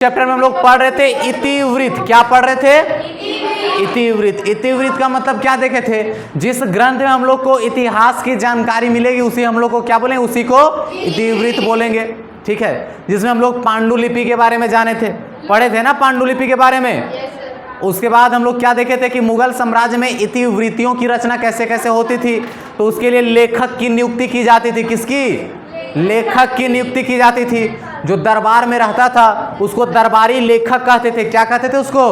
Chapter में हम लोग पढ़ रहे थे इतिवृत्त। क्या पढ़ रहे थे? इतिवृत्त। इतिवृत्त का मतलब क्या देखे थे? जिस ग्रंथ में हम लोग को इतिहास की जानकारी मिलेगी उसी हम लोग को क्या बोलेंगे? उसी को इतिवृत्त बोलेंगे। ठीक है, जिसमें हम लोग पांडुलिपि के बारे में जाने थे, पढ़े थे ना पांडुलिपि के बारे में। उसके बाद हम लोग क्या देखे थे कि मुगल साम्राज्य में इतिवृत्तियों की रचना कैसे कैसे होती थी। तो उसके लिए लेखक की नियुक्ति की जाती थी। किसकी? लेखक की नियुक्ति की जाती थी। जो दरबार में रहता था उसको दरबारी लेखक कहते थे। क्या कहते थे उसको?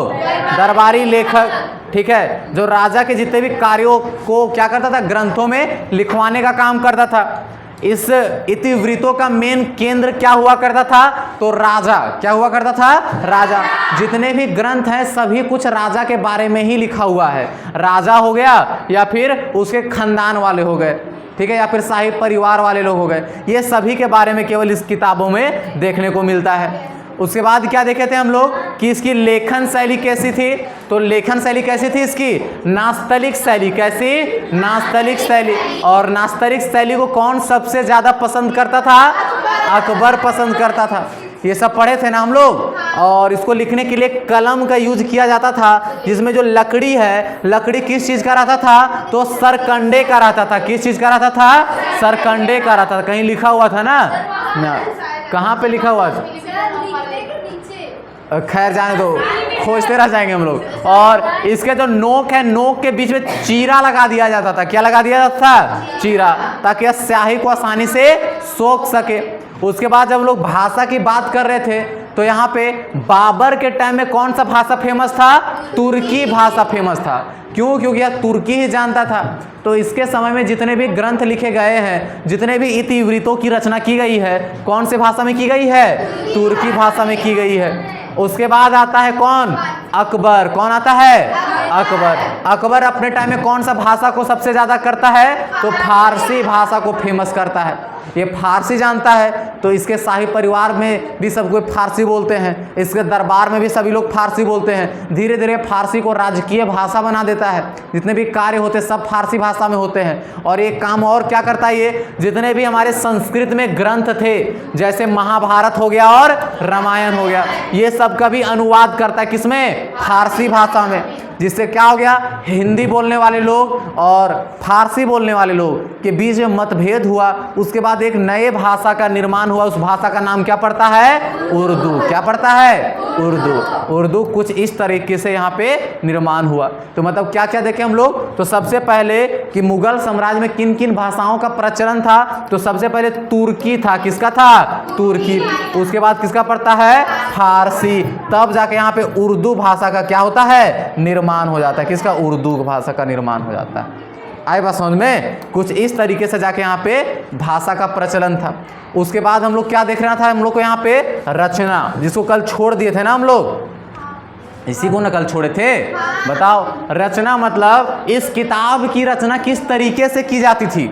दरबारी लेखक। ठीक है, जो राजा के जितने भी कार्यों को क्या करता था? ग्रंथों में लिखवाने का काम करता था। इस इतिवृत्तों का मेन केंद्र क्या हुआ करता था? तो राजा। क्या हुआ करता था? राजा। जितने भी ग्रंथ हैं सभी कुछ राजा के बारे में ही लिखा हुआ है। राजा हो गया या फिर उसके खानदान वाले हो गए, ठीक है, या फिर शाही परिवार वाले लोग हो गए, ये सभी के बारे में केवल इस किताबों में देखने को मिलता है। उसके बाद क्या देखे थे हम लोग कि इसकी लेखन शैली कैसी थी? तो लेखन शैली कैसी थी इसकी? नास्तलिक शैली। कैसी? नास्तलिक शैली। और नास्तलिक शैली को कौन सबसे ज्यादा पसंद करता था? अकबर पसंद करता था। ये सब पढ़े थे ना हम लोग। और इसको लिखने के लिए कलम का यूज किया जाता था, जिसमें जो लकड़ी है, लकड़ी किस चीज का रहता था? तो सरकंडे का रहता था। किस चीज का रहता था? सरकंडे का रहता था। कहीं लिखा हुआ था ना? कहाँ पे लिखा हुआ था? खैर जाने दो, खोजते रह जाएंगे हम लोग। और इसके जो नोक है, नोक के बीच में चीरा लगा दिया जाता था। क्या लगा दिया जाता था? चीरा, ताकि स्याही को आसानी से सोख सके। उसके बाद जब लोग भाषा की बात कर रहे थे तो यहाँ पे बाबर के टाइम में कौन सा भाषा फेमस था? तुर्की भाषा फेमस था। क्यों? क्योंकि यह तुर्की ही जानता था। तो इसके समय में जितने भी ग्रंथ लिखे गए हैं, जितने भी इतिवृत्तों की रचना की गई है, कौन से भाषा में की गई है? तुर्की भाषा में की गई है। उसके बाद आता है कौन? अकबर। कौन आता है? अकबर। अकबर अपने टाइम में कौन सा भाषा को सबसे ज्यादा करता है? तो फारसी भाषा को फेमस करता है। ये फारसी जानता है, तो इसके शाही परिवार में भी सब कोई फारसी बोलते हैं, इसके दरबार में भी सभी लोग फारसी बोलते हैं। धीरे धीरे फारसी को राजकीय भाषा बना देता है। जितने भी कार्य होते सब फारसी भाषा में होते हैं। और एक काम और क्या करता है ये, जितने भी हमारे संस्कृत में ग्रंथ थे, जैसे महाभारत हो गया और रामायण हो गया, ये सब का भी अनुवाद करता है। किसमें? फारसी भाषा में। जिससे क्या हो गया? हिंदी बोलने वाले लोग और फारसी बोलने वाले लोग के बीच में मतभेद हुआ। उसके बाद एक नए भाषा का निर्माण हुआ। उस भाषा का नाम क्या पड़ता है? उर्दू। क्या पड़ता है? उर्दू। उर्दू कुछ इस तरीके से यहाँ पे निर्माण हुआ। तो मतलब क्या क्या देखें हम लोग? तो सबसे पहले कि मुगल साम्राज्य में किन किन भाषाओं का प्रचलन था? तो सबसे पहले तुर्की था। किसका था? तुर्की। उसके बाद किसका पड़ता है? फारसी। तब जाके यहाँ पे उर्दू भाषा का क्या होता है? निर्माण हो जाता है। किसका? उर्दू भाषा का निर्माण हो जाता है। आए बात समझ में? कुछ इस तरीके से जाके यहाँ पे भाषा का प्रचलन था। उसके बाद हम लोग क्या देख रहा था? हम लोग को यहाँ पे रचना, जिसको कल छोड़ दिए थे ना हम लोग, इसी को न कल छोड़े थे। बताओ, रचना मतलब इस किताब की रचना किस तरीके से की जाती थी।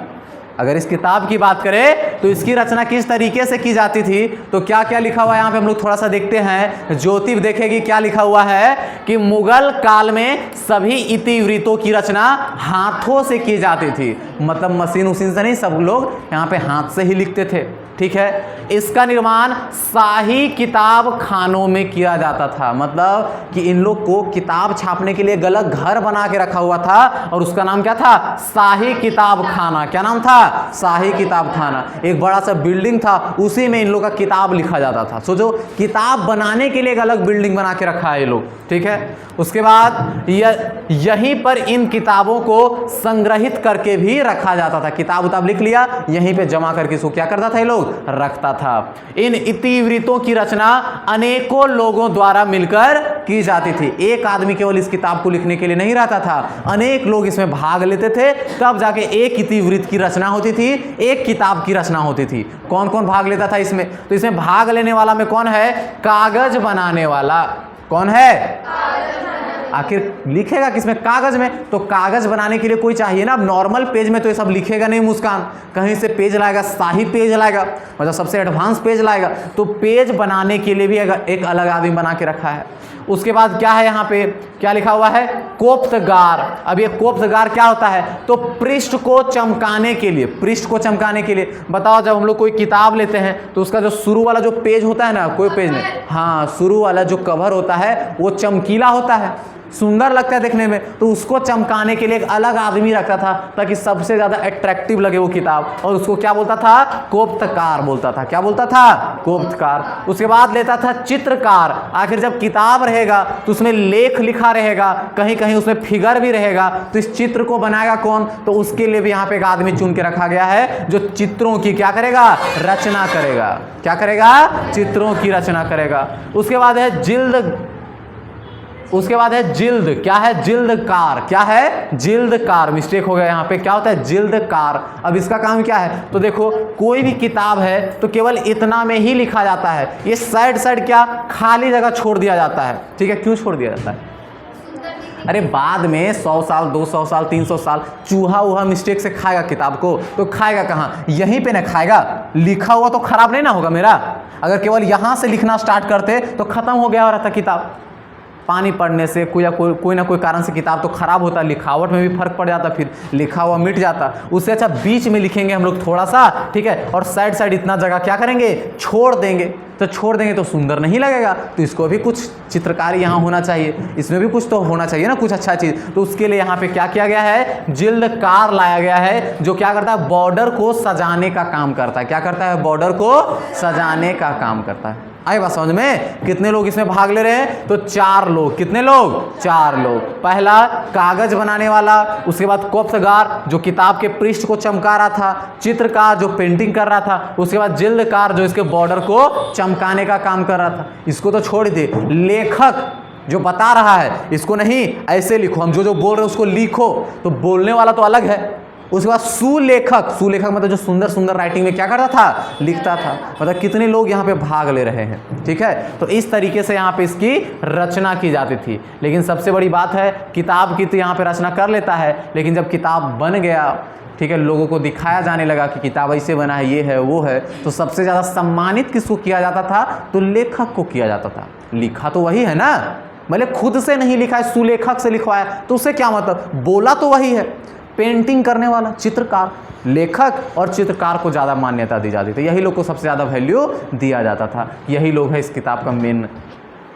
अगर इस किताब की बात करें तो इसकी रचना किस तरीके से की जाती थी, तो क्या क्या लिखा हुआ है यहाँ पे हम लोग थोड़ा सा देखते हैं। ज्योति देखेगी क्या लिखा हुआ है कि मुगल काल में सभी इतिवृत्तों की रचना हाथों से की जाती थी। मतलब मशीन उशीन से नहीं, सब लोग यहाँ पे हाथ से ही लिखते थे। ठीक है, इसका निर्माण शाही किताब खानों में किया जाता था। मतलब कि इन लोग को किताब छापने के लिए एक अलग घर बना के रखा हुआ था और उसका नाम क्या था? शाही किताब खाना। क्या नाम था? शाही किताब खाना। एक बड़ा सा बिल्डिंग था, उसी में इन लोग का किताब लिखा जाता था। सोचो, किताब बनाने के लिए एक अलग बिल्डिंग बना के रखा है ये लोग। ठीक है, उसके बाद यहीं पर इन किताबों को संग्रहित करके भी रखा जाता था। किताब उताब लिख लिया, यहीं पे जमा करके इसको क्या करता था ये लोग? रखता था। इन इतिवृत्तों की रचना अनेकों लोगों द्वारा मिलकर की जाती थी। एक आदमी केवल इस किताब को लिखने के लिए नहीं रहता था, अनेक लोग इसमें भाग लेते थे, तब जाके एक इतिवृत्त की रचना होती थी, एक किताब की रचना होती थी। कौन कौन भाग लेता था इसमें? तो इसमें भाग लेने वाला में कौन है? कागज बनाने वाला। कौन है? आखिर लिखेगा किसमें, कागज में। तो कागज बनाने के लिए कोई चाहिए ना। अब नॉर्मल पेज में तो ये सब लिखेगा नहीं मुस्कान, कहीं से पेज लाएगा, शाही पेज लाएगा, मतलब सबसे एडवांस पेज लाएगा। तो पेज बनाने के लिए भी एक अलग आदमी बना के रखा है। उसके बाद क्या है, यहाँ पे क्या लिखा हुआ है, कोप्तगार। अब ये कोप्तगार क्या होता है, तो पृष्ठ को चमकाने के लिए, पृष्ठ को चमकाने के लिए। बताओ जब हम लोग कोई किताब लेते हैं तो उसका जो शुरू वाला जो पेज होता है ना, कोई पेज नहीं, हाँ, शुरू वाला जो कवर होता है वो चमकीला होता है, सुंदर लगता है देखने में। तो उसको चमकाने के लिए एक अलग आदमी रखता था ताकि सबसे ज़्यादा अट्रैक्टिव लगे वो किताब, और उसको क्या बोलता था, कोप्तकार बोलता था। क्या बोलता था, कोप्तकार। उसके बाद लेता था चित्रकार। आखिर जब किताब रहेगा तो उसमें लेख लिखा रहेगा, कहीं कहीं उसमें फिगर भी रहेगा, तो इस चित्र को बनाएगा कौन, तो उसके लिए भी यहाँ पे एक आदमी चुन के रखा गया है जो चित्रों की क्या करेगा, रचना करेगा। क्या करेगा, चित्रों की रचना करेगा। उसके बाद है जिल्द, उसके बाद है जिल्द। क्या है, जिल्दकार। क्या है, जिल्दकार। मिस्टेक हो गया यहाँ पे, क्या होता है, जिल्दकार। अब इसका काम क्या है, तो देखो कोई भी किताब है तो केवल इतना में ही लिखा जाता है, ये साइड साइड क्या खाली जगह छोड़ दिया जाता है। ठीक है, क्यों छोड़ दिया जाता है, अरे बाद में 100 साल 200 साल 300 साल चूहा वूहा मिस्टेक से खाएगा किताब को, तो खाएगा कहाँ, यहीं पे ना खाएगा। लिखा हुआ तो खराब नहीं ना होगा मेरा। अगर केवल यहाँ से लिखना स्टार्ट करते तो खत्म हो गया रहता किताब। पानी पड़ने से कोई ना कोई कारण से किताब तो खराब होता, लिखावट में भी फर्क पड़ जाता, फिर लिखा हुआ मिट जाता। उससे अच्छा बीच में लिखेंगे हम लोग थोड़ा सा, ठीक है, और साइड साइड इतना जगह क्या करेंगे, छोड़ देंगे। तो छोड़ देंगे तो सुंदर नहीं लगेगा, तो इसको भी कुछ चित्रकारी यहाँ होना चाहिए, इसमें भी कुछ तो होना चाहिए ना, कुछ अच्छा चीज़। तो उसके लिए यहाँ पे क्या किया गया है, जिल्दकार लाया गया है, जो क्या करता है, बॉर्डर को सजाने का काम करता है। क्या करता है, बॉर्डर को सजाने का काम करता है। आई बात समझ में। कितने लोग इसमें भाग ले रहे हैं, तो 4 लोग। कितने लोग, 4 लोग। पहला कागज बनाने वाला, उसके बाद कोप्तगार जो किताब के पृष्ठ को चमका रहा था, चित्रकार जो पेंटिंग कर रहा था, उसके बाद जिल्दकार जो इसके बॉर्डर को चमकाने का काम कर रहा था। इसको तो छोड़ दे, लेखक जो बता रहा है इसको नहीं ऐसे लिखो, हम जो बोल रहे हैं उसको लिखो, तो बोलने वाला तो अलग है। उसके बाद सुलेखक, सुलेखक मतलब जो सुंदर सुंदर राइटिंग में क्या करता था, लिखता था। मतलब कितने लोग यहाँ पे भाग ले रहे हैं। ठीक है, तो इस तरीके से यहाँ पे इसकी रचना की जाती थी। लेकिन सबसे बड़ी बात है, किताब की तो यहाँ पे रचना कर लेता है, लेकिन जब किताब बन गया, ठीक है, लोगों को दिखाया जाने लगा कि किताब ऐसे बना है, ये है वो है, तो सबसे ज़्यादा सम्मानित किसको किया जाता था, तो लेखक को किया जाता था। लिखा तो वही है ना, भले खुद से नहीं लिखा है, सुलेखक से लिखवाया, तो उससे क्या मतलब, बोला तो वही है। पेंटिंग करने वाला चित्रकार, लेखक और चित्रकार को ज़्यादा मान्यता दी जाती थी। यही लोग को सबसे ज़्यादा वैल्यू दिया जाता था। यही लोग है इस किताब का मेन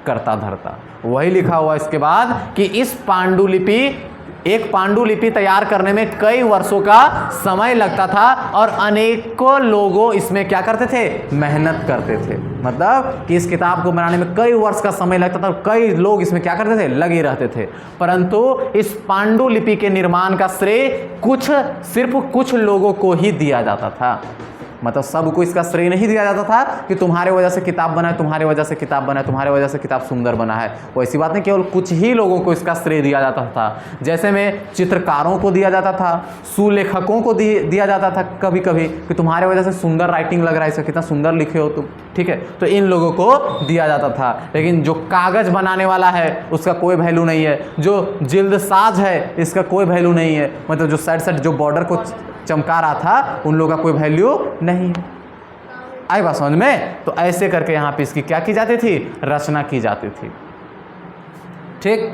करता धरता। वही लिखा हुआ इसके बाद कि इस पांडुलिपि, एक पांडुलिपि तैयार करने में कई वर्षों का समय लगता था और अनेकों लोगों इसमें क्या करते थे, मेहनत करते थे। मतलब कि इस किताब को बनाने में कई वर्ष का समय लगता था, कई लोग इसमें क्या करते थे, लगे रहते थे। परंतु इस पांडुलिपि के निर्माण का श्रेय सिर्फ कुछ लोगों को ही दिया जाता था। मतलब सबको इसका श्रेय नहीं दिया जाता था कि तुम्हारे वजह से किताब बना है, तुम्हारे वजह से किताब बना है, तुम्हारे वजह से किताब सुंदर बना है। वैसी बात नहीं, केवल कुछ ही लोगों को इसका श्रेय दिया जाता था। जैसे में चित्रकारों को दिया जाता था, सुलेखकों को दिया जाता था कभी कभी कि तुम्हारे वजह से सुंदर राइटिंग लग रहा है, इसका कितना सुंदर लिखे हो तुम। ठीक है, तो इन लोगों को दिया जाता था। लेकिन जो कागज बनाने वाला है उसका कोई वैल्यू नहीं है, जो जिल्दसाज है इसका कोई वैल्यू नहीं है। मतलब जो साइड साइड जो बॉर्डर को चमका रहा था उन लोगों का कोई वैल्यू नहीं है। आई बात समझ में। तो ऐसे करके यहाँ पे इसकी क्या की जाती थी, रचना की जाती थी। ठीक,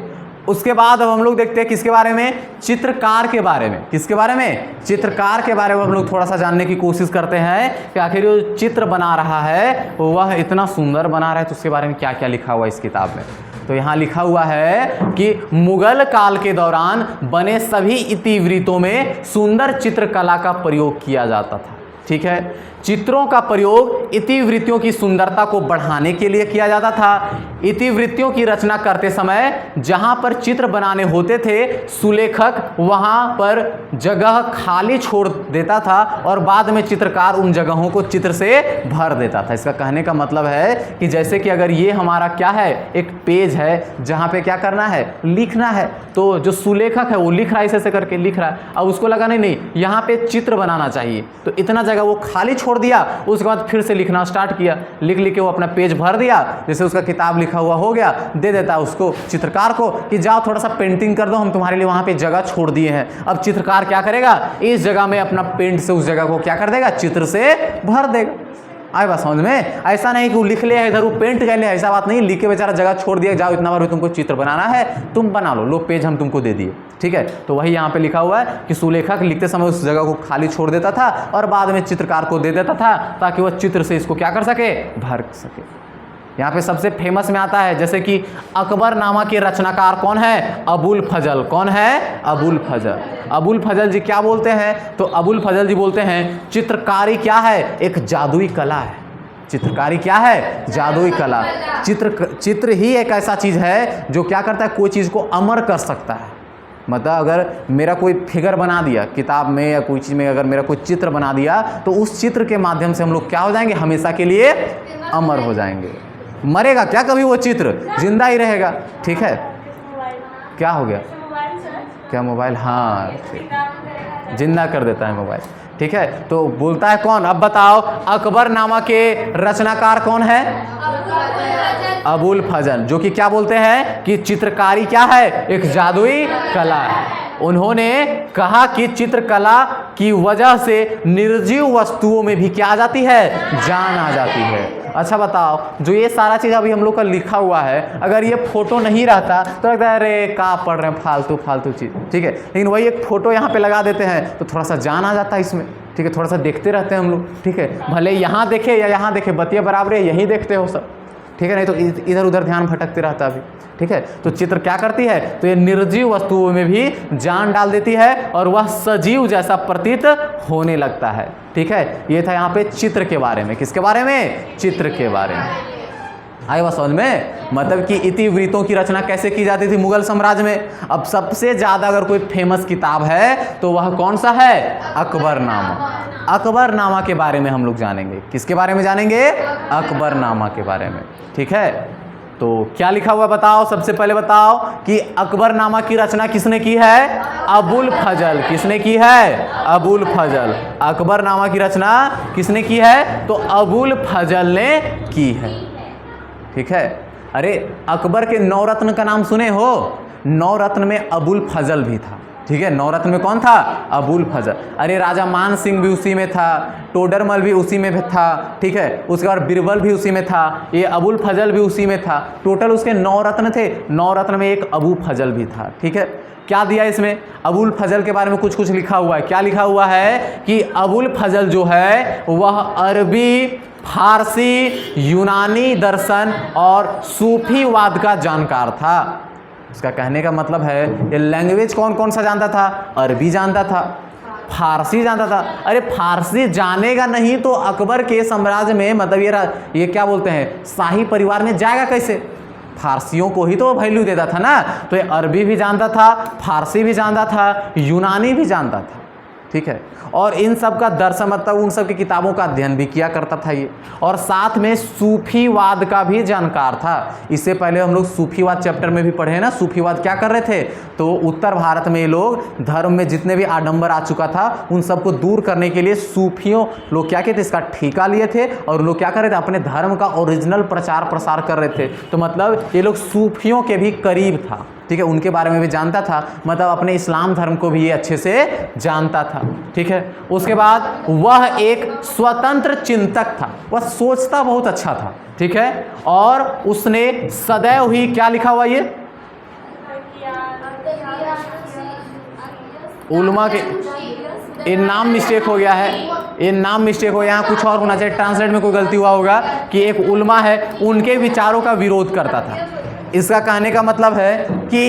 उसके बाद अब हम लोग देखते हैं किसके बारे में, चित्रकार के बारे में। किसके बारे में, चित्रकार के बारे में हम लोग थोड़ा सा जानने की कोशिश करते हैं कि आखिर जो चित्र बना रहा है वह इतना सुंदर बना रहा है, तो उसके बारे में क्या क्या लिखा हुआ है इस किताब में। तो यहाँ लिखा हुआ है कि मुगल काल के दौरान बने सभी इतिवृत्तों में सुंदर चित्रकला का प्रयोग किया जाता था। ठीक है, चित्रों का प्रयोग इतिवृत्तियों की सुंदरता को बढ़ाने के लिए किया जाता था। इतिवृत्तियों की रचना करते समय जहां पर चित्र बनाने होते थे, सुलेखक वहां पर जगह खाली छोड़ देता था और बाद में चित्रकार उन जगहों को चित्र से भर देता था। इसका कहने का मतलब है कि जैसे कि अगर ये हमारा क्या है, एक पेज है जहां पे क्या करना है, लिखना है, तो जो सुलेखक है वो लिख रहा है, ऐसे करके लिख रहा है। अब उसको लगा नहीं यहाँ पे चित्र बनाना चाहिए, तो इतना जगह वो खाली छोड़ दिया, उसके बाद फिर से लिखना स्टार्ट किया, लिख लिख के वो अपना पेज भर दिया, जैसे उसका किताब लिखा हुआ हो गया, दे देता उसको चित्रकार को कि जाओ थोड़ा सा पेंटिंग कर दो, हम तुम्हारे लिए वहाँ पे जगह छोड़ दिए हैं। अब चित्रकार क्या करेगा, इस जगह में अपना पेंट से उस जगह को क्या कर देगा, चित्र से भर देगा। आए बात समझ में? ऐसा नहीं कि वो लिख लिया इधर वो पेंट कर लिया, ऐसा बात नहीं, लिख के बेचारा जगह छोड़ दिया, जाओ इतना बार तुमको चित्र बनाना है तुम बना लो पेज हम तुमको दे दिए, ठीक है। तो वही यहाँ पे लिखा हुआ है कि सुलेखक लिखते समय उस जगह को खाली छोड़ देता था और बाद में चित्रकार को दे देता था ताकि वह चित्र से इसको क्या कर सके, भर सके। यहाँ पे सबसे फेमस में आता है जैसे कि अकबरनामा के रचनाकार कौन है, अबुल फजल। कौन है, अबुल फजल। अबुल फजल जी क्या बोलते हैं, तो अबुल फजल जी बोलते हैं चित्रकारी क्या है, एक जादुई कला है। चित्रकारी क्या है, जादुई कला। चित्र ही एक ऐसा चीज़ है जो क्या करता है, कोई चीज़ को अमर कर सकता है। मतलब अगर मेरा कोई फिगर बना दिया किताब में या कोई चीज़ में, अगर मेरा कोई चित्र बना दिया तो उस चित्र के माध्यम से हम लोग क्या हो जाएंगे, हमेशा के लिए अमर हो जाएंगे। मरेगा क्या कभी वो चित्र, जिंदा ही रहेगा, ठीक है। क्या हो गया, क्या मोबाइल, हाँ जिंदा कर देता है मोबाइल, ठीक है। तो बोलता है कौन, अब बताओ अकबरनामा के रचनाकार कौन है, अबुल फजल, जो कि क्या बोलते हैं कि चित्रकारी क्या है, एक जादुई कला है। उन्होंने कहा कि चित्रकला की वजह से निर्जीव वस्तुओं में भी क्या आ जाती है, जान आ जाती है। अच्छा बताओ, जो ये सारा चीज़ अभी हम लोग का लिखा हुआ है, अगर ये फोटो नहीं रहता तो लगता है अरे क्या पढ़ रहे हैं, फालतू फालतू चीज़, ठीक है। लेकिन वही एक फोटो यहाँ पे लगा देते हैं तो थोड़ा सा जान आ जाता है इसमें, ठीक है। थोड़ा सा देखते रहते हैं हम लोग, ठीक है। भले यहाँ देखे या यहाँ देखे, बतिया बराबर है, यही देखते हो सब, ठीक है। नहीं तो इधर उधर ध्यान भटकते रहता अभी, ठीक है। तो चित्र क्या करती है, तो ये निर्जीव वस्तुओं में भी जान डाल देती है और वह सजीव जैसा प्रतीत होने लगता है, ठीक है। ये था यहाँ पे चित्र के बारे में। किसके बारे में, चित्र के बारे में। आए बात समझ में? मतलब कि इतिवृत्तों की रचना कैसे की जाती थी मुगल साम्राज्य में। अब सबसे ज़्यादा अगर कोई फेमस किताब है तो वह कौन सा है, अकबरनामा। अकबरनामा के बारे में हम लोग जानेंगे। किसके बारे में जानेंगे, अकबरनामा के बारे में, ठीक है। तो क्या लिखा हुआ बताओ, सबसे पहले बताओ कि अकबरनामा की रचना किसने की है, अबुल फजल। किसने की है, अबुल फजल। अकबरनामा की रचना किसने की है, तो अबुल फजल ने की है, ठीक है। अरे अकबर के 9 रत्न का नाम सुने हो, 9 रत्न में अबुल फजल भी था, ठीक है। 9 रत्न में कौन था, अबुल फजल। अरे राजा मान सिंह भी उसी में था, टोडरमल भी उसी में था, ठीक है। उसके बाद बीरबल भी उसी में था, ये अबुल फजल भी उसी में था। टोटल उसके 9 रत्न थे, 9 रत्न में एक अबू फजल भी था, ठीक है। क्या दिया इसमें, अबुल फजल के बारे में कुछ कुछ लिखा हुआ है। क्या लिखा हुआ है कि अबुल फजल जो है वह अरबी, फारसी, यूनानी दर्शन और सूफीवाद का जानकार था। उसका कहने का मतलब है ये लैंग्वेज कौन कौन सा जानता था, अरबी जानता था, फारसी जानता था। अरे फारसी जानेगा नहीं तो अकबर के साम्राज्य में, मतलब ये क्या बोलते हैं, शाही परिवार में जाएगा कैसे, फारसियों को ही तो वैल्यू देता था ना। तो ये अरबी भी जानता था, फारसी भी जानता था, यूनानी भी जानता था, ठीक है। और इन सब का दर्शन, मतलब उन सब की किताबों का अध्ययन भी किया करता था ये, और साथ में सूफीवाद का भी जानकार था। इससे पहले हम लोग सूफीवाद चैप्टर में भी पढ़े ना, सूफीवाद क्या कर रहे थे, तो उत्तर भारत में ये लोग धर्म में जितने भी आडंबर आ चुका था उन सबको दूर करने के लिए सूफियों लोग क्या कहते, इसका ठेका लिए थे और लोग क्या कर रहे थे, अपने धर्म का ओरिजिनल प्रचार प्रसार कर रहे थे। तो मतलब ये लोग सूफियों के भी करीब था, ठीक है। उनके बारे में भी जानता था, मतलब अपने इस्लाम धर्म को भी ये अच्छे से जानता था, ठीक है। उसके बाद वह एक स्वतंत्र चिंतक था, वह सोचता बहुत अच्छा था, ठीक है। और उसने सदैव ही क्या लिखा हुआ, ये उलमा के, ये नाम मिस्टेक हो गया है, ये नाम मिस्टेक हो, यहाँ कुछ और होना चाहिए, ट्रांसलेट में कोई गलती हुआ होगा कि एक उलमा है, उनके विचारों का विरोध करता था। इसका कहने का मतलब है कि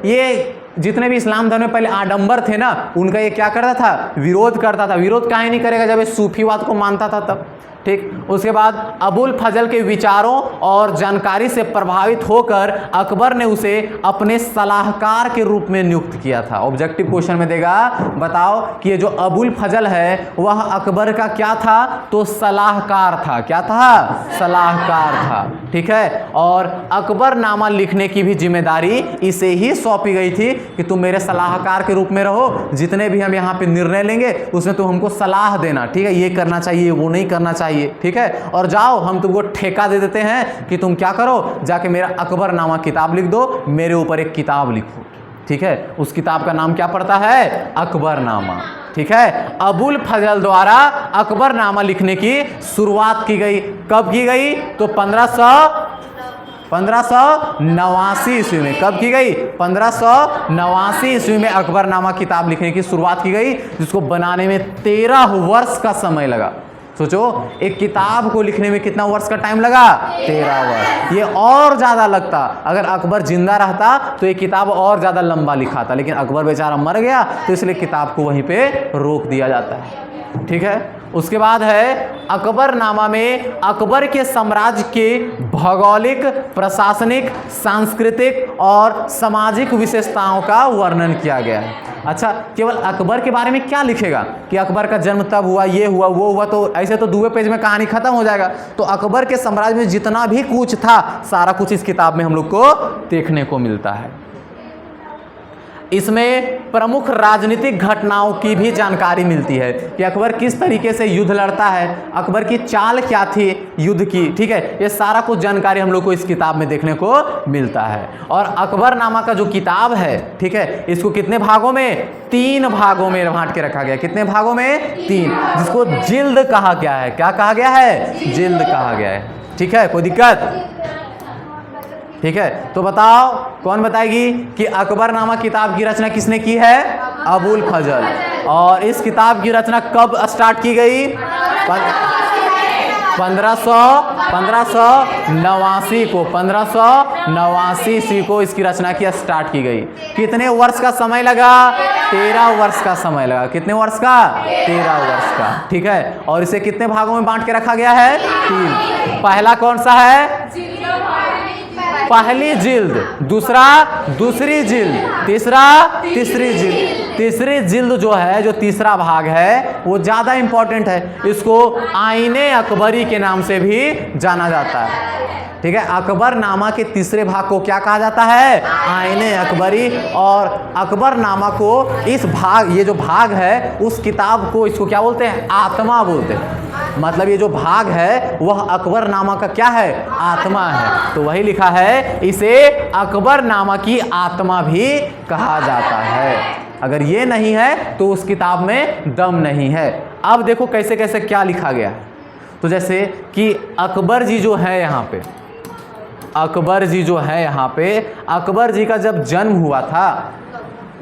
ये जितने भी इस्लाम धर्म में पहले आडंबर थे ना, उनका ये क्या करता था, विरोध करता था। विरोध काहे नहीं करेगा जब ये सूफीवाद को मानता था तब। ठीक। उसके बाद अबुल फजल के विचारों और जानकारी से प्रभावित होकर अकबर ने उसे अपने सलाहकार के रूप में नियुक्त किया था। ऑब्जेक्टिव क्वेश्चन में देगा, बताओ कि ये जो अबुल फजल है वह अकबर का क्या था, तो सलाहकार था। क्या था? सलाहकार था। ठीक है। और अकबरनामा लिखने की भी जिम्मेदारी इसे ही सौंपी गई थी कि तुम मेरे सलाहकार के रूप में रहो, जितने भी हम यहाँ पे निर्णय लेंगे उसमें तुम हमको सलाह देना। ठीक है, ये करना चाहिए, वो नहीं करना चाहिए। ठीक है, और जाओ हम तुमको ठेका दे देते हैं कि तुम क्या करो, जाके मेरा अकबरनामा किताब लिख दो, मेरे ऊपर एक किताब लिखो। ठीक है, उस किताब का नाम क्या पड़ता है? अकबरनामा। ठीक है, अबुल फजल द्वारा अकबरनामा लिखने की शुरुआत की गई। कब की गई? तो 1589 ईस्वी में। कब की गई? 1589 ईस्वी में अकबरनामा किताब लिखने की शुरुआत की गई, जिसको बनाने में 13 वर्ष का समय लगा। सोचो, एक किताब को लिखने में कितना वर्ष का टाइम लगा? 13 वर्ष। ये और ज़्यादा लगता अगर अकबर जिंदा रहता तो ये किताब और ज़्यादा लंबा लिखा था, लेकिन अकबर बेचारा मर गया तो इसलिए किताब को वहीं पे रोक दिया जाता है। ठीक है। उसके बाद है अकबरनामा में अकबर के साम्राज्य के भौगोलिक, प्रशासनिक, सांस्कृतिक और सामाजिक विशेषताओं का वर्णन किया गया है। अच्छा, केवल अकबर के बारे में क्या लिखेगा कि अकबर का जन्म तब हुआ, ये हुआ, वो हुआ, तो ऐसे तो 2 पेज में कहानी खत्म हो जाएगा। तो अकबर के साम्राज्य में जितना भी कुछ था सारा कुछ इस किताब में हम लोग को देखने को मिलता है। इसमें प्रमुख राजनीतिक घटनाओं की भी जानकारी मिलती है कि अकबर किस तरीके से युद्ध लड़ता है, अकबर की चाल क्या थी युद्ध की। ठीक है, ये सारा कुछ जानकारी हम लोग को इस किताब में देखने को मिलता है। और अकबरनामा का जो किताब है, ठीक है, इसको कितने भागों में? 3 भागों में बांट के रखा गया। कितने भागों में? 3, जिसको जिल्द कहा गया है। क्या कहा गया है? जिल्द कहा गया है। ठीक है, कोई दिक्कत? ठीक है, तो बताओ कौन बताएगी कि अकबरनामा किताब की रचना किसने की है? अबुल फजल। और इस किताब की रचना कब स्टार्ट की गई? 1589 को। 1589 ईस्वी को इसकी रचना की स्टार्ट की गई। कितने वर्ष का समय लगा? 13 वर्ष का समय लगा। कितने वर्ष का? 13 वर्ष का। ठीक है, और इसे कितने भागों में बांट के रखा गया है? 3। पहला कौन सा है? पहली जिल्द, दूसरा दूसरी जिल्द, तीसरा तीसरी जिल्द। तीसरी जिल्द जो है, जो तीसरा भाग है, वो ज़्यादा इंपॉर्टेंट है। इसको आईने अकबरी के नाम से भी जाना जाता है। ठीक है, अकबरनामा के तीसरे भाग को क्या कहा जाता है? आईने अकबरी। और अकबरनामा को इस भाग, ये जो भाग है उस किताब को, इसको क्या बोलते हैं? आत्मा बोलते हैं। मतलब ये जो भाग है वह अकबरनामा का क्या है? आत्मा है। तो वही लिखा है, इसे अकबरनामा की आत्मा भी कहा जाता है। अगर ये नहीं है तो उस किताब में दम नहीं है। अब देखो कैसे कैसे क्या लिखा गया है। तो जैसे कि अकबर जी जो है यहाँ पे, अकबर जी जो है यहाँ पे, अकबर जी का जब जन्म हुआ था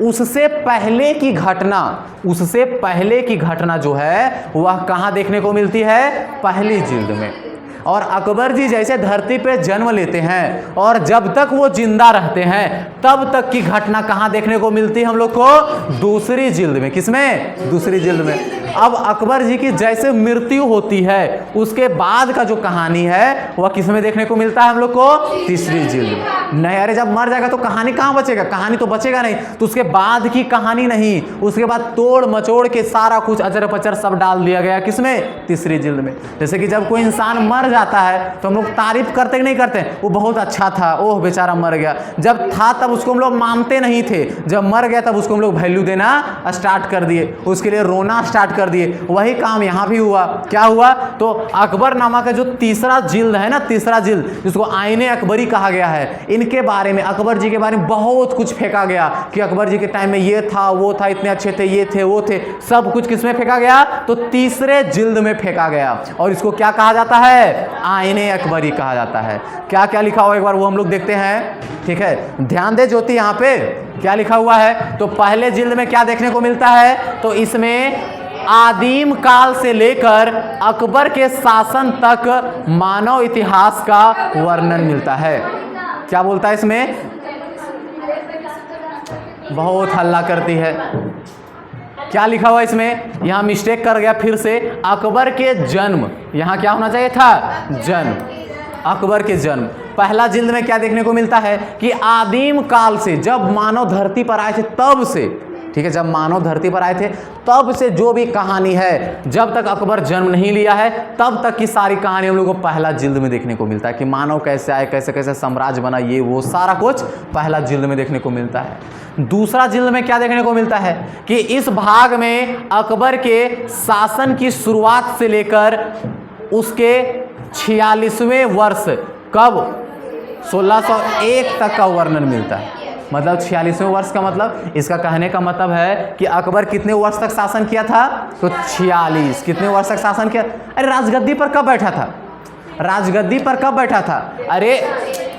उससे पहले की घटना, उससे पहले की घटना जो है वह कहाँ देखने को मिलती है? पहली जिल्द में। और अकबर जी जैसे धरती पे जन्म लेते हैं और जब तक वो जिंदा रहते हैं तब तक की घटना कहाँ देखने को मिलती है हम लोग को? दूसरी जिल्द में। किसमें? दूसरी जिल्द में। अब अकबर जी की जैसे मृत्यु होती है उसके बाद का जो कहानी है वह किसमें देखने को मिलता है हम लोग को? तीसरी जिल्द में। नहीं, अरे जब मर जाएगा तो कहानी कहाँ बचेगा? कहानी तो बचेगा नहीं। तो उसके बाद की कहानी नहीं, उसके बाद तोड़ मचोड़ के सारा कुछ अचर पचर सब डाल दिया गया। किसमें? तीसरी जिल्द में। जैसे कि जब कोई इंसान मर जाता है तो हम लोग तारीफ करते कि नहीं करते? वो बहुत अच्छा था, ओह बेचारा मर गया। जब था तब उसको हम लोग मानते नहीं थे, जब मर गया तब उसको हम लोग वैल्यू देना स्टार्ट कर दिए, उसके लिए रोना स्टार्ट कर दिए। वही काम यहाँ भी हुआ। क्या हुआ? तो अकबरनामा का जो तीसरा जिल्द है ना, तीसरा जिल्द जिसको आईने अकबरी कहा गया है, इनके बारे में, अकबर जी के बारे में बहुत कुछ फेंका गया कि अकबर जी के टाइम में ये था, वो था, इतने अच्छे थे, ये थे, वो थे। सब कुछ किसमें फेंका गया? तो तीसरे जिल्द में फेंका गया। और इसको क्या कहा जाता है? आईने अकबरी कहा जाता है। क्या क्या लिखा हुआ एक बार वो हम लोग देखते हैं। ठीक है, ध्यान दे ज्योति, यहाँ पे क्या लिखा हुआ है। तो पहले जिल्द में क्या देखने को मिलता है? तो इसमें आदिम काल से लेकर अकबर के शासन तक मानव इतिहास का वर्णन मिलता है। क्या बोलता है इसमें? बहुत हल्ला करती है। क्या लिखा हुआ इसमें, यहाँ मिस्टेक कर गया फिर से। अकबर के जन्म, यहाँ क्या होना चाहिए था, जन्म। अकबर के जन्म पहला जिल्द में क्या देखने को मिलता है कि आदिम काल से, जब मानव धरती पर आए थे तब से, ठीक है, जब मानव धरती पर आए थे तब से जो भी कहानी है, जब तक अकबर जन्म नहीं लिया है तब तक की सारी कहानी हम लोग को पहला जिल्द में देखने को मिलता है कि मानव कैसे आए, कैसे कैसे साम्राज्य बना, ये वो सारा कुछ पहला जिल्द में देखने को मिलता है। दूसरा जिल्द में क्या देखने को मिलता है कि इस भाग में अकबर के शासन की शुरुआत से लेकर उसके 46वें वर्ष, कब, 1601 तक का वर्णन मिलता है। मतलब 46वें वर्ष का मतलब, इसका कहने का मतलब है कि अकबर कितने वर्ष तक शासन किया था, तो 46। कितने वर्ष तक शासन किया। अरे राजगद्दी पर कब बैठा था, राजगद्दी पर कब बैठा था, अरे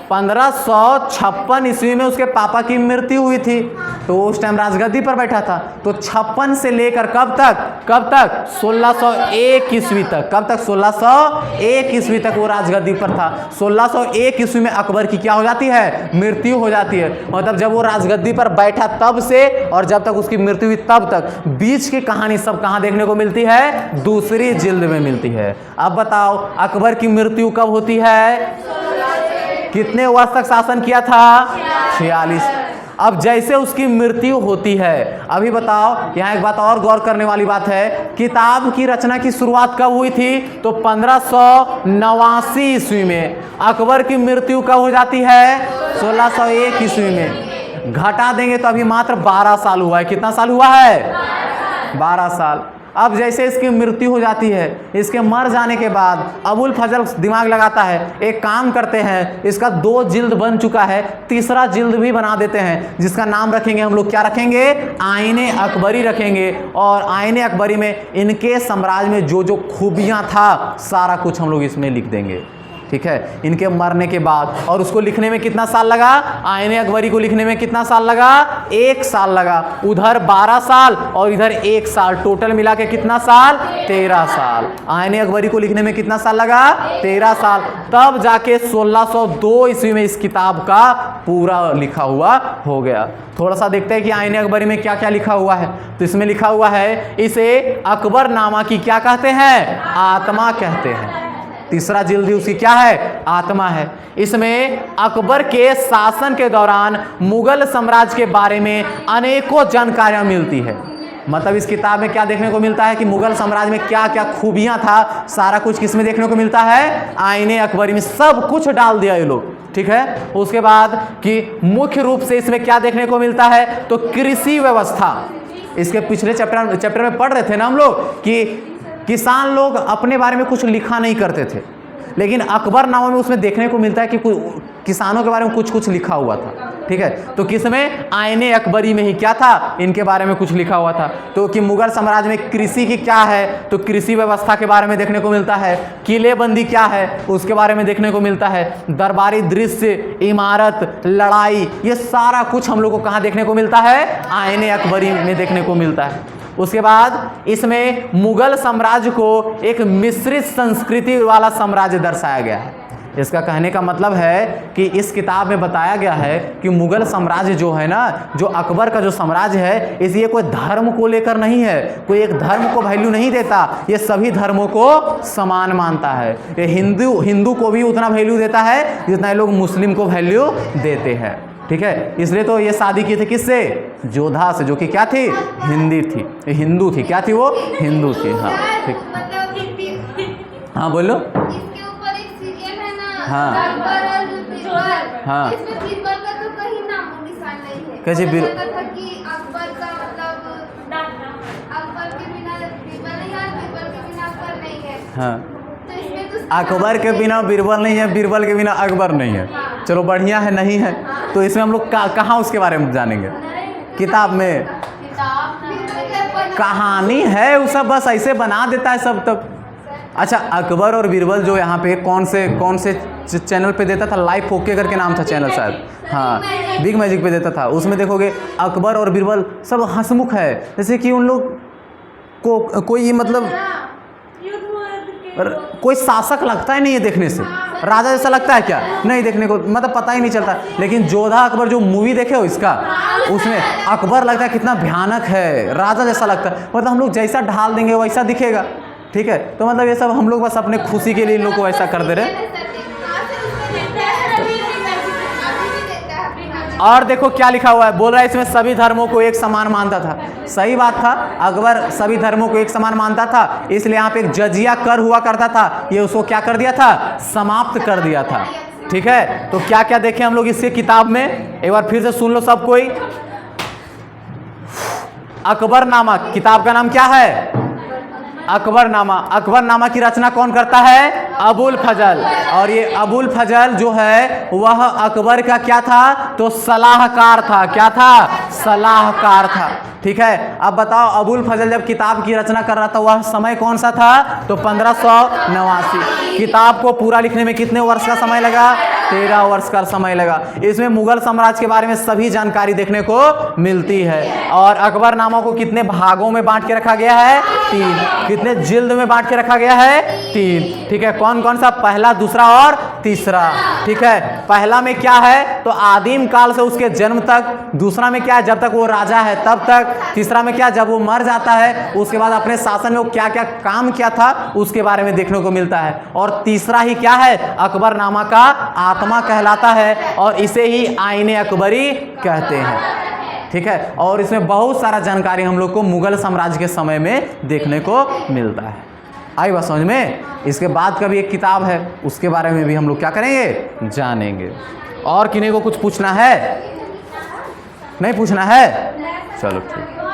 1556 ईस्वी में उसके पापा की मृत्यु हुई थी, तो उस टाइम राजगद्दी पर बैठा था। तो 56 से लेकर कब तक 1601 ईस्वी तक, कब तक, 1601 ईस्वी तक वो राजगद्दी पर था। 1601 ईस्वी में अकबर की क्या हो जाती है, मृत्यु हो जाती है। मतलब जब वो राजगद्दी पर बैठा तब से और जब तक उसकी मृत्यु हुई तब तक, बीच की कहानी सब कहाँ देखने को मिलती है, दूसरी जिल्द में मिलती है। अब बताओ अकबर की मृत्यु कब होती है, कितने वर्ष तक शासन किया था, 46। अब जैसे उसकी मृत्यु होती है, अभी बताओ, यहाँ एक बात और गौर करने वाली बात है, किताब की रचना की शुरुआत कब हुई थी, तो 1589 ईस्वी में। अकबर की मृत्यु कब हो जाती है, 1601 ईस्वी में। घटा देंगे तो अभी मात्र 12 साल हुआ है। कितना साल हुआ है, 12 साल। अब जैसे इसकी मृत्यु हो जाती है, इसके मर जाने के बाद अबुल फजल दिमाग लगाता है, एक काम करते हैं, इसका 2 जिल्द बन चुका है, तीसरा जिल्द भी बना देते हैं, जिसका नाम रखेंगे हम लोग, क्या रखेंगे, आईने अकबरी रखेंगे। और आईने अकबरी में इनके साम्राज्य में जो जो खूबियां था सारा कुछ हम लोग इसमें लिख देंगे, ठीक है, इनके मरने के बाद। और उसको लिखने में कितना साल लगा, आईने अकबरी को लिखने में कितना साल लगा, 1 साल लगा। उधर 12 साल और इधर 1 साल, टोटल मिला के कितना साल, 13 साल। आईने अकबरी को लिखने में कितना साल लगा, 13 साल। तब जाके 1602 ईस्वी में इस किताब का पूरा लिखा हुआ हो गया। थोड़ा सा देखते हैं कि आईने अकबरी में क्या क्या लिखा हुआ है। तो इसमें लिखा हुआ है, इसे अकबरनामा की क्या कहते हैं, आत्मा कहते हैं। तीसरा जिल्द उसकी क्या है, आत्मा है। इसमें अकबर के शासन के दौरान मुगल साम्राज्य के बारे में अनेकों जानकारियां मिलती है। मतलब इस किताब में क्या देखने को मिलता है कि मुगल साम्राज्य में क्या क्या खूबियां था, सारा कुछ किसमें देखने को मिलता है, आईने अकबरी में में सब कुछ डाल दिया ये लोग, ठीक है। उसके बाद कि मुख्य रूप से इसमें क्या देखने को मिलता है, तो कृषि व्यवस्था। इसके पिछले चैप्टर में पढ़ रहे थे ना हम लोग कि किसान लोग अपने बारे में कुछ लिखा नहीं करते थे, लेकिन अकबरनामा में उसमें देखने को मिलता है कि किसानों के बारे में कुछ कुछ लिखा हुआ था, ठीक है। तो किसमें, आईने अकबरी में ही क्या था, इनके बारे में कुछ लिखा हुआ था। तो कि मुगल साम्राज्य में कृषि की क्या है, तो कृषि व्यवस्था के बारे में देखने को मिलता है। किलेबंदी क्या है, उसके बारे में देखने को मिलता है। दरबारी दृश्य, इमारत, लड़ाई, ये सारा कुछ हम लोग को कहाँ देखने को मिलता है, आईने अकबरी में देखने को मिलता है। उसके बाद इसमें मुगल साम्राज्य को एक मिश्रित संस्कृति वाला साम्राज्य दर्शाया गया है। इसका कहने का मतलब है कि इस किताब में बताया गया है कि मुगल साम्राज्य जो है ना, जो अकबर का जो साम्राज्य है, इसलिए कोई धर्म को लेकर नहीं है, कोई एक धर्म को वैल्यू नहीं देता, ये सभी धर्मों को समान मानता है। ये हिंदू को भी उतना वैल्यू देता है जितना ये लोग मुस्लिम को वैल्यू देते हैं, ठीक है। इसलिए तो ये शादी की थी किससे, जोधा से, जो कि क्या थी, हिंदू थी। क्या थी वो, हिंदू थी। हाँ ठीक, हाँ बोलो। इसके ऊपर एक सीरियल है ना, हाँ हाँ, इसमें बीरबल का तो कहीं नाम निशान नहीं है। कैसे था कि अकबर का मतलब अकबर के बिना बीरबल नहीं है, बीरबल के बिना अकबर नहीं है। हाँ, तो इसमें तो अकबर के बिना बीरबल नहीं है, बीरबल के बिना अकबर नहीं है। चलो बढ़िया है, नहीं है तो इसमें हम लोग कहाँ उसके बारे में जानेंगे, किताब में कहानी है, वो सब बस ऐसे बना देता है सब। तब अच्छा, अकबर और बीरबल जो यहाँ पे कौन से चैनल पे देता था, लाइव ओके करके नाम था चैनल शायद, हाँ बिग मैजिक पे देता था। उसमें देखोगे अकबर और बीरबल सब हंसमुख है, जैसे कि उन लोग को कोई मतलब कोई शासक लगता ही नहीं है देखने से। राजा जैसा लगता है क्या? नहीं, देखने को मतलब पता ही नहीं चलता। लेकिन जोधा अकबर जो मूवी देखे हो इसका, उसमें अकबर लगता है कितना भयानक है, राजा जैसा लगता है। मतलब हम लोग जैसा ढाल देंगे वैसा दिखेगा। ठीक है, तो मतलब ये सब हम लोग बस अपने खुशी के लिए इन लोग को ऐसा कर दे रहे। और देखो क्या लिखा हुआ है, बोल रहा है इसमें सभी धर्मों को एक समान मानता था। सही बात था, अकबर सभी धर्मों को एक समान मानता था, इसलिए यहाँ पे एक जजिया कर हुआ करता था, ये उसको क्या कर दिया था? समाप्त कर दिया था। ठीक है, तो क्या क्या देखें हम लोग इसके किताब में, एक बार फिर से सुन लो सब कोई। अकबरनामा, किताब का नाम क्या है? अकबरनामा। अकबरनामा की रचना कौन करता है? अबुल फजल। और ये अबुल फजल जो है वह अकबर का क्या था? तो सलाहकार था। क्या था? सलाहकार था। ठीक है, अब बताओ अबुल फजल जब किताब की रचना कर रहा था वह समय कौन सा था? तो 1589। किताब को पूरा लिखने में कितने वर्ष का समय लगा? 13 वर्ष का समय लगा। इसमें मुगल साम्राज्य के बारे में सभी जानकारी देखने को मिलती है। और अकबरनामा को कितने भागों में बांट के रखा गया है? 3। कितने जिल्द में बांट के रखा गया है? 3। ठीक है, कौन कौन सा? पहला, दूसरा और तीसरा। ठीक है, पहला में क्या है? तो आदिम काल से उसके जन्म तक। दूसरा में क्या है? जब तक वो राजा है तब तक। तीसरा में क्या? जब वो मर जाता है उसके बाद अपने शासन में वो क्या क्या काम किया था उसके बारे में देखने को मिलता है। और तीसरा ही क्या है? अकबरनामा का आत्मा कहलाता है और इसे ही आईने अकबरी कहते हैं। ठीक है, और इसमें बहुत सारा जानकारी हम लोग को मुगल साम्राज्य के समय में देखने को मिलता है। आई बात समझ में? इसके बाद का भी एक किताब है, उसके बारे में भी हम लोग क्या करेंगे? जानेंगे। और किन्हीं को कुछ पूछना है? नहीं पूछना है? चलो ठीक।